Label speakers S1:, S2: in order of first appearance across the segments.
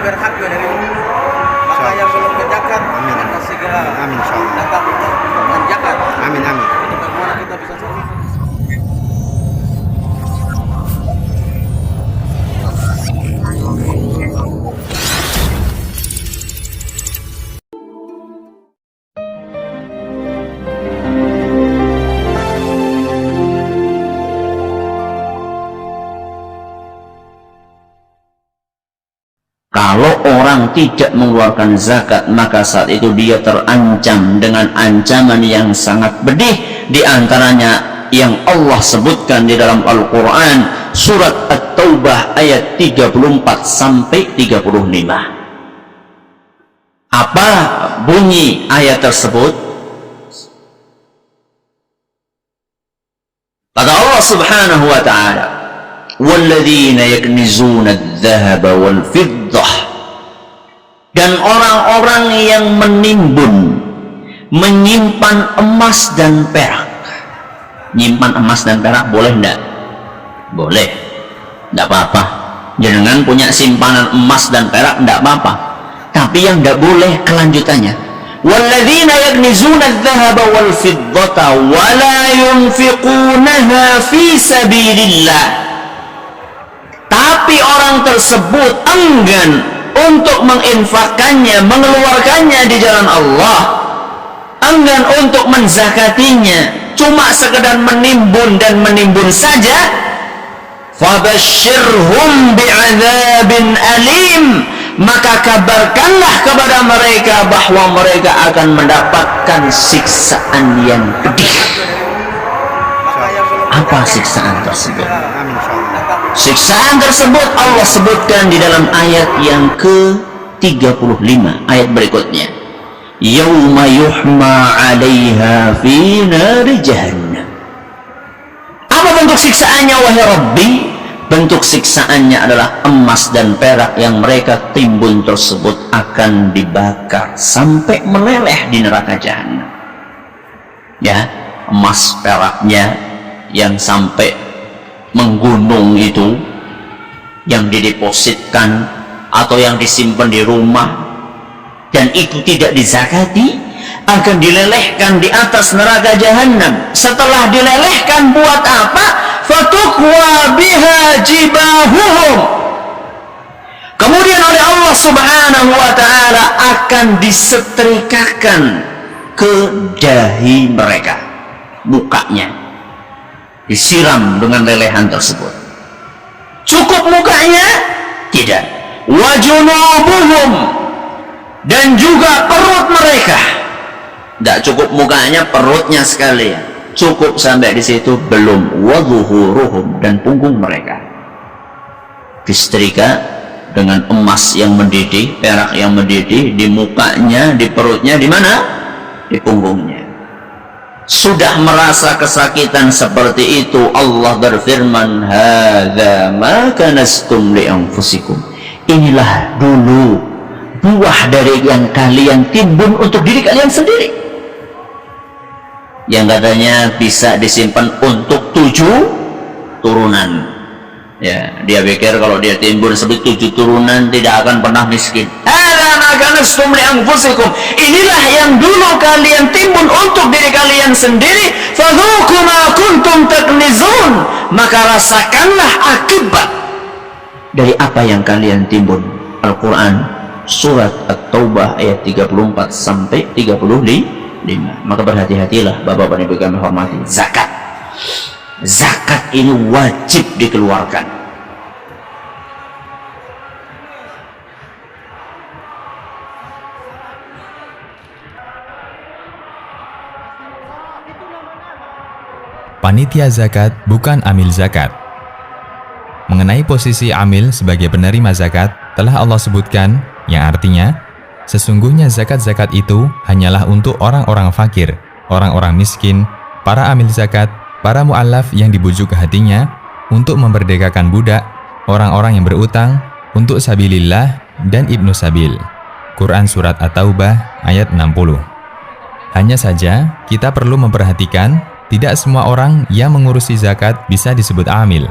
S1: berhak dari Allah. Maka yang belum menjakat, akan segera datang untuk menjakat.
S2: Amin, amin.
S1: Ini bagaimana kita bisa selamat?
S3: Kalau orang tidak mengeluarkan zakat, maka saat itu dia terancam dengan ancaman yang sangat pedih. Di antaranya yang Allah sebutkan di dalam Al-Quran, surat At-Taubah ayat 34 sampai 35. Apa bunyi ayat tersebut? Kata Allah Subhanahu wa ta'ala, وَالَّذِينَ يَكْنِزُونَ الذَّهَبَ وَالْفِضَّةَ, dan orang-orang yang menimbun, menyimpan emas dan perak. Nyimpan emas dan perak boleh enggak? Boleh, enggak apa-apa. Jangan punya simpanan emas dan perak enggak apa-apa. Tapi yang enggak boleh kelanjutannya, وَالَّذِينَ يَكْنِزُونَ الذَّهَبَ وَالْفِضَّةَ وَلَا يُنْفِقُونَهَا فِي سَبِيلِ اللَّهِ, tapi orang tersebut enggan untuk menginfakkannya, mengeluarkannya di jalan Allah, enggan untuk menzakatinya, cuma sekedar menimbun dan menimbun saja. Fabashshirhum bi'adzabin alim, maka kabarkanlah kepada mereka bahwa mereka akan mendapatkan siksaan yang pedih. Apa siksaan tersebut? Siksaan tersebut Allah sebutkan di dalam ayat yang ke-35, ayat berikutnya. Yauma yuhma 'alaiha fi nari jahannam. Apa bentuk siksaannya wahai Rabbi? Bentuk siksaannya adalah emas dan perak yang mereka timbun tersebut akan dibakar sampai meleleh di neraka jahanam. Ya, emas peraknya yang sampai menggunung itu, yang didepositkan atau yang disimpan di rumah dan itu tidak dizakati, akan dilelehkan di atas neraka jahanam. Setelah dilelehkan buat apa? Fatukwa biha jibahuhum, kemudian oleh Allah Subhanahu wa ta'ala akan disetrikakan ke dahi mereka, mukanya disiram dengan lelehan tersebut. Cukup mukanya? Tidak. Wajunubuhum, dan juga perut mereka. Tidak cukup mukanya, perutnya sekalian. Cukup sampai di situ belum. Wadhuhuruhum, dan punggung mereka disetrika dengan emas yang mendidih, perak yang mendidih di mukanya, di perutnya, di mana? Di punggungnya. Sudah merasa kesakitan seperti itu, Allah berfirman, hadza ma kanastum li anfusikum, inilah dulu buah dari yang kalian timbun untuk diri kalian sendiri, yang katanya bisa disimpan untuk 7 turunan. Ya, dia pikir kalau dia timbun seperti 7 turunan tidak akan pernah miskin. Inilah yang dulu kalian timbun untuk diri kalian sendiri. Fadhuku ma kuntum taknizun, maka rasakanlah akibat dari apa yang kalian timbun. Al-Quran surat At-Taubah ayat 34 sampai 35. Maka berhati-hatilah Bapak-bapak Ibu kami hormati. Zakat ini wajib dikeluarkan.
S4: Panitia zakat bukan amil zakat. Mengenai posisi amil sebagai penerima zakat telah Allah sebutkan, yang artinya sesungguhnya zakat-zakat itu hanyalah untuk orang-orang fakir, orang-orang miskin, para amil zakat, para mu'allaf yang dibujuk ke hatinya, untuk memerdekakan budak, orang-orang yang berutang, untuk sabilillah dan ibnu sabil. Quran Surat At-Taubah ayat 60. Hanya saja kita perlu memperhatikan, tidak semua orang yang mengurusi zakat bisa disebut amil.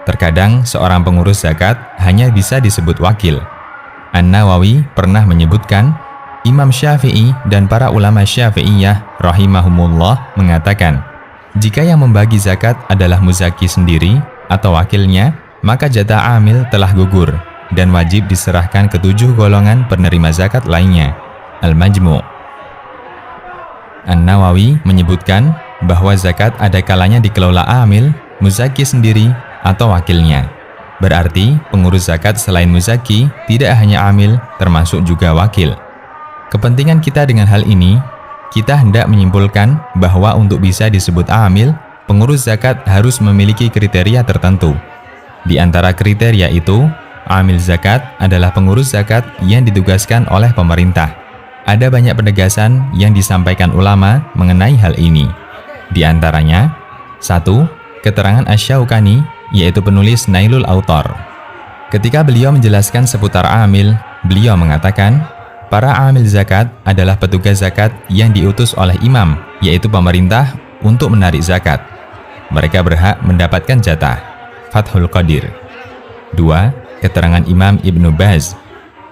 S4: Terkadang seorang pengurus zakat hanya bisa disebut wakil. An-Nawawi pernah menyebutkan, Imam Syafi'i dan para ulama Syafi'iyah rahimahumullah mengatakan, jika yang membagi zakat adalah muzaki sendiri atau wakilnya, maka jatah amil telah gugur dan wajib diserahkan ke 7 golongan penerima zakat lainnya. Al-Majmu'. An-Nawawi menyebutkan bahwa zakat ada kalanya dikelola amil, muzaki sendiri, atau wakilnya. Berarti pengurus zakat selain muzaki tidak hanya amil, termasuk juga wakil. Kepentingan kita dengan hal ini, kita hendak menyimpulkan bahwa untuk bisa disebut amil, pengurus zakat harus memiliki kriteria tertentu. Di antara kriteria itu, amil zakat adalah pengurus zakat yang ditugaskan oleh pemerintah. Ada banyak penegasan yang disampaikan ulama mengenai hal ini. Di antaranya, 1. Keterangan Asy-Syaukani, yaitu penulis Nailul Autar. Ketika beliau menjelaskan seputar amil, beliau mengatakan, para amil zakat adalah petugas zakat yang diutus oleh imam, yaitu pemerintah, untuk menarik zakat. Mereka berhak mendapatkan jatah. Fathul Qadir. 2. Keterangan Imam Ibnu Baz.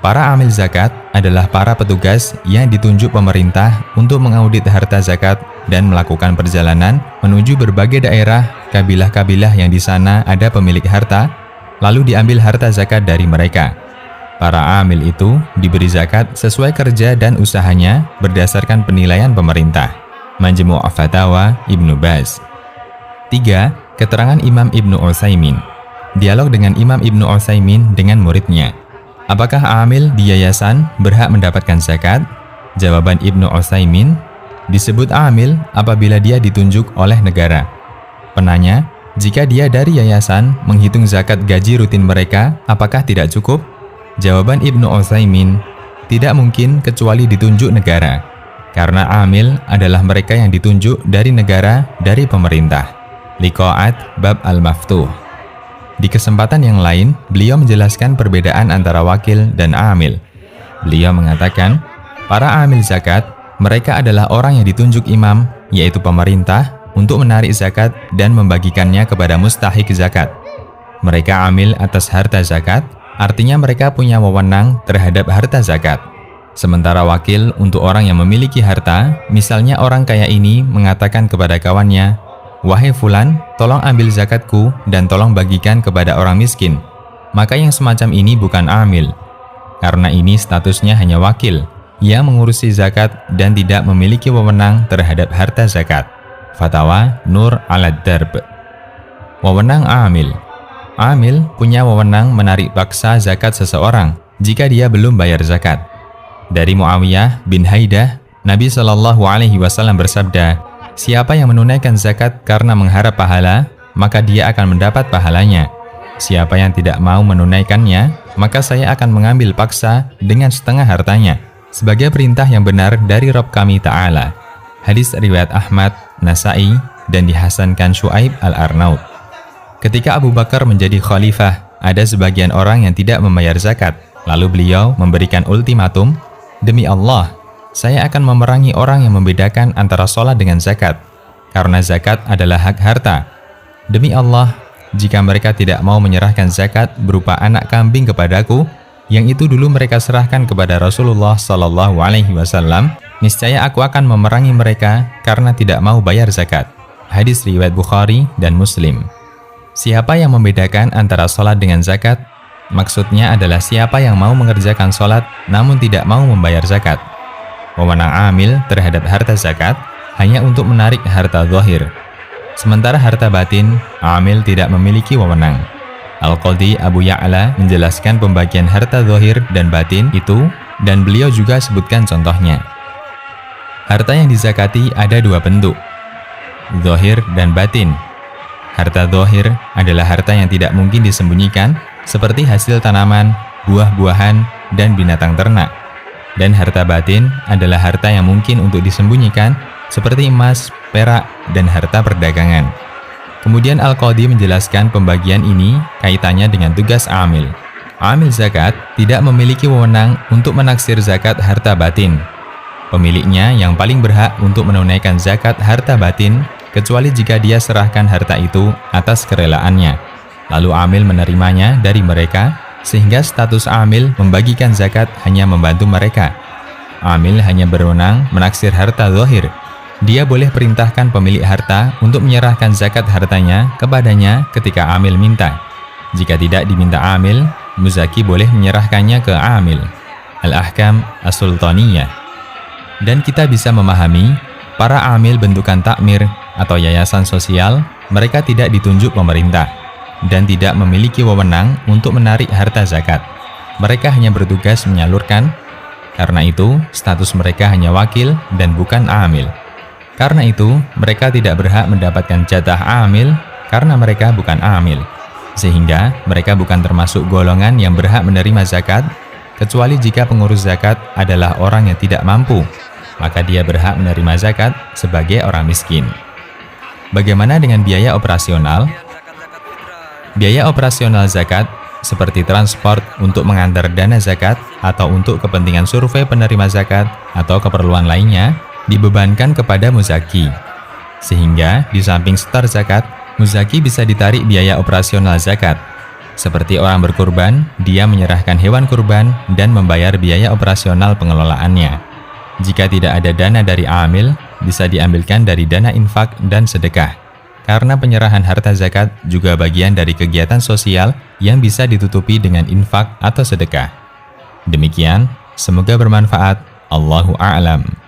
S4: Para amil zakat adalah para petugas yang ditunjuk pemerintah untuk mengaudit harta zakat dan melakukan perjalanan menuju berbagai daerah, kabilah-kabilah yang di sana ada pemilik harta, lalu diambil harta zakat dari mereka. Para amil itu diberi zakat sesuai kerja dan usahanya berdasarkan penilaian pemerintah. Majmu' Fatawa Ibnu Baz. 3. Keterangan Imam Ibnu Utsaimin. Dialog dengan Imam Ibnu Utsaimin dengan muridnya. Apakah amil di yayasan berhak mendapatkan zakat? Jawaban Ibnu Utsaimin, disebut amil apabila dia ditunjuk oleh negara. Penanya, jika dia dari yayasan menghitung zakat gaji rutin mereka, apakah tidak cukup? Jawaban Ibnu Utsaimin, tidak mungkin kecuali ditunjuk negara, karena amil adalah mereka yang ditunjuk dari negara, dari pemerintah. Liqa'at Bab Al-Maftuh. Di kesempatan yang lain, beliau menjelaskan perbedaan antara wakil dan amil. Beliau mengatakan, para amil zakat, mereka adalah orang yang ditunjuk imam, yaitu pemerintah, untuk menarik zakat dan membagikannya kepada mustahik zakat. Mereka amil atas harta zakat, artinya mereka punya wewenang terhadap harta zakat. Sementara wakil untuk orang yang memiliki harta, misalnya orang kaya ini mengatakan kepada kawannya, wahai fulan, tolong ambil zakatku dan tolong bagikan kepada orang miskin. Maka yang semacam ini bukan amil, karena ini statusnya hanya wakil yang mengurusi zakat dan tidak memiliki wewenang terhadap harta zakat. Fatwa Nur al-Darb. Wewenang amil. Amil punya wewenang menarik paksa zakat seseorang jika dia belum bayar zakat. Dari Muawiyah bin Haidah, Nabi SAW bersabda, siapa yang menunaikan zakat karena mengharap pahala, maka dia akan mendapat pahalanya. Siapa yang tidak mau menunaikannya, maka saya akan mengambil paksa dengan setengah hartanya, sebagai perintah yang benar dari Rabb kami Ta'ala. Hadis riwayat Ahmad, Nasai, dan dihasankan Syuaib al-Arnaud. Ketika Abu Bakar menjadi khalifah, ada sebagian orang yang tidak membayar zakat. Lalu beliau memberikan ultimatum, demi Allah, saya akan memerangi orang yang membedakan antara sholat dengan zakat, karena zakat adalah hak harta. Demi Allah, jika mereka tidak mau menyerahkan zakat berupa anak kambing kepadaku, yang itu dulu mereka serahkan kepada Rasulullah SAW, niscaya aku akan memerangi mereka karena tidak mau bayar zakat. Hadis riwayat Bukhari dan Muslim. Siapa yang membedakan antara sholat dengan zakat? Maksudnya adalah siapa yang mau mengerjakan sholat namun tidak mau membayar zakat. Wewenang amil terhadap harta zakat hanya untuk menarik harta zahir. Sementara harta batin, amil tidak memiliki wewenang. Al-Qadhi Abu Ya'la menjelaskan pembagian harta zahir dan batin itu, dan beliau juga sebutkan contohnya. Harta yang dizakati ada dua bentuk, zahir dan batin. Harta zahir adalah harta yang tidak mungkin disembunyikan, seperti hasil tanaman, buah-buahan, dan binatang ternak. Dan harta batin adalah harta yang mungkin untuk disembunyikan, seperti emas, perak, dan harta perdagangan. Kemudian Al-Qadhi menjelaskan pembagian ini kaitannya dengan tugas amil. Amil zakat tidak memiliki wewenang untuk menaksir zakat harta batin. Pemiliknya yang paling berhak untuk menunaikan zakat harta batin, kecuali jika dia serahkan harta itu atas kerelaannya. Lalu amil menerimanya dari mereka, sehingga status amil membagikan zakat hanya membantu mereka. Amil hanya berwenang menaksir harta zahir. Dia boleh perintahkan pemilik harta untuk menyerahkan zakat hartanya kepadanya ketika amil minta. Jika tidak diminta amil, muzaki boleh menyerahkannya ke amil. Al-Ahkam As-Sultaniyah. Dan kita bisa memahami, para amil bentukan takmir atau yayasan sosial, mereka tidak ditunjuk pemerintah dan tidak memiliki wewenang untuk menarik harta zakat. Mereka hanya bertugas menyalurkan. Karena itu, status mereka hanya wakil dan bukan amil. Karena itu, mereka tidak berhak mendapatkan jatah amil karena mereka bukan amil. Sehingga, mereka bukan termasuk golongan yang berhak menerima zakat, kecuali jika pengurus zakat adalah orang yang tidak mampu, maka dia berhak menerima zakat sebagai orang miskin. Bagaimana dengan biaya operasional? Biaya operasional zakat seperti transport untuk mengantar dana zakat atau untuk kepentingan survei penerima zakat atau keperluan lainnya dibebankan kepada muzaki. Sehingga di samping setor zakat, muzaki bisa ditarik biaya operasional zakat. Seperti orang berkurban, dia menyerahkan hewan kurban dan membayar biaya operasional pengelolaannya. Jika tidak ada dana dari amil, bisa diambilkan dari dana infak dan sedekah. Karena penyerahan harta zakat juga bagian dari kegiatan sosial yang bisa ditutupi dengan infak atau sedekah. Demikian, semoga bermanfaat. Allahu a'lam.